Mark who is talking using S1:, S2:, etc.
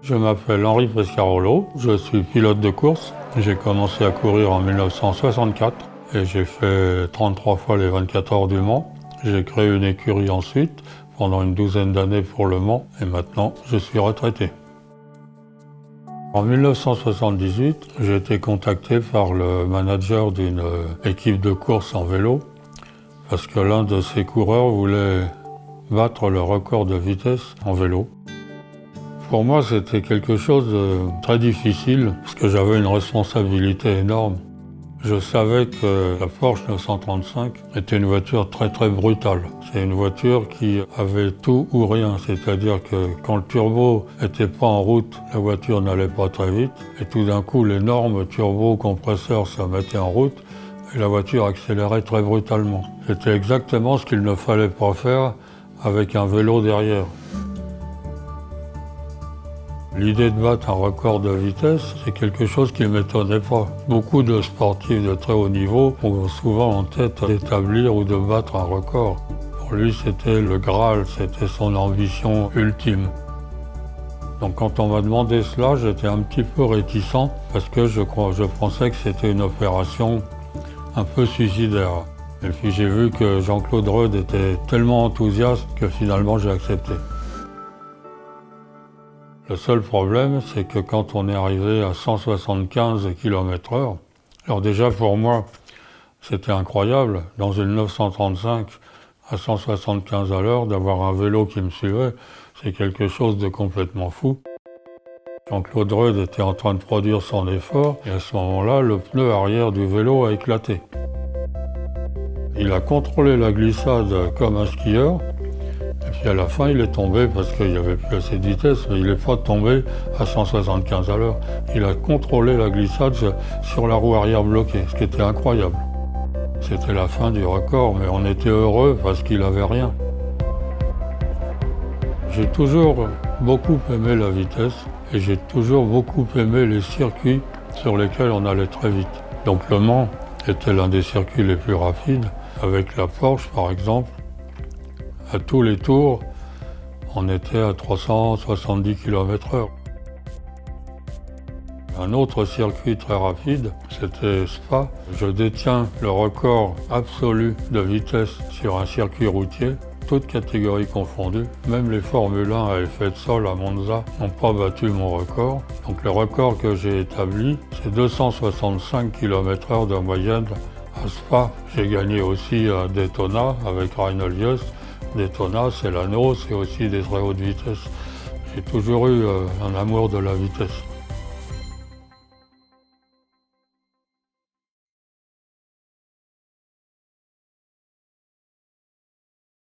S1: Je m'appelle Henri Pescarolo, je suis pilote de course. J'ai commencé à courir en 1964 et j'ai fait 33 fois les 24 heures du Mans. J'ai créé une écurie ensuite pendant une douzaine d'années pour le Mans et maintenant je suis retraité. En 1978, j'ai été contacté par le manager d'une équipe de course en vélo parce que l'un de ses coureurs voulait battre le record de vitesse en vélo. Pour moi, c'était quelque chose de très difficile parce que j'avais une responsabilité énorme. Je savais que la Porsche 935 était une voiture très brutale. C'est une voiture qui avait tout ou rien, c'est-à-dire que quand le turbo n'était pas en route, la voiture n'allait pas très vite et tout d'un coup l'énorme turbo compresseur se mettait en route et la voiture accélérait très brutalement. C'était exactement ce qu'il ne fallait pas faire avec un vélo derrière. L'idée de battre un record de vitesse, c'est quelque chose qui ne m'étonnait pas. Beaucoup de sportifs de très haut niveau ont souvent en tête d'établir ou de battre un record. Pour lui, c'était le Graal, c'était son ambition ultime. Donc quand on m'a demandé cela, j'étais un petit peu réticent parce que je pensais que c'était une opération un peu suicidaire. Et puis j'ai vu que Jean-Claude Reud était tellement enthousiaste que finalement j'ai accepté. Le seul problème, c'est que quand on est arrivé à 175 km/h, alors déjà pour moi, c'était incroyable, dans une 935 à 175 à l'heure, d'avoir un vélo qui me suivait, c'est quelque chose de complètement fou. Jean-Claude Reud était en train de produire son effort, et à ce moment-là, le pneu arrière du vélo a éclaté. Il a contrôlé la glissade comme un skieur, et puis à la fin, il est tombé parce qu'il n'y avait plus assez de vitesse, mais il n'est pas tombé à 175 à l'heure. Il a contrôlé la glissade sur la roue arrière bloquée, ce qui était incroyable. C'était la fin du record, mais on était heureux parce qu'il n'avait rien. J'ai toujours beaucoup aimé la vitesse et j'ai toujours beaucoup aimé les circuits sur lesquels on allait très vite. Donc le Mans était l'un des circuits les plus rapides, avec la Porsche par exemple. À tous les tours, on était à 370 km/h. Un autre circuit très rapide, c'était Spa. Je détiens le record absolu de vitesse sur un circuit routier, toutes catégories confondues. Même les Formule 1 à effet de sol à Monza n'ont pas battu mon record. Donc le record que j'ai établi, c'est 265 km/h de moyenne à Spa. J'ai gagné aussi à Daytona avec Reinhold Jost. Daytona, c'est l'anneau, c'est aussi des très hautes vitesses. J'ai toujours eu un amour de la vitesse.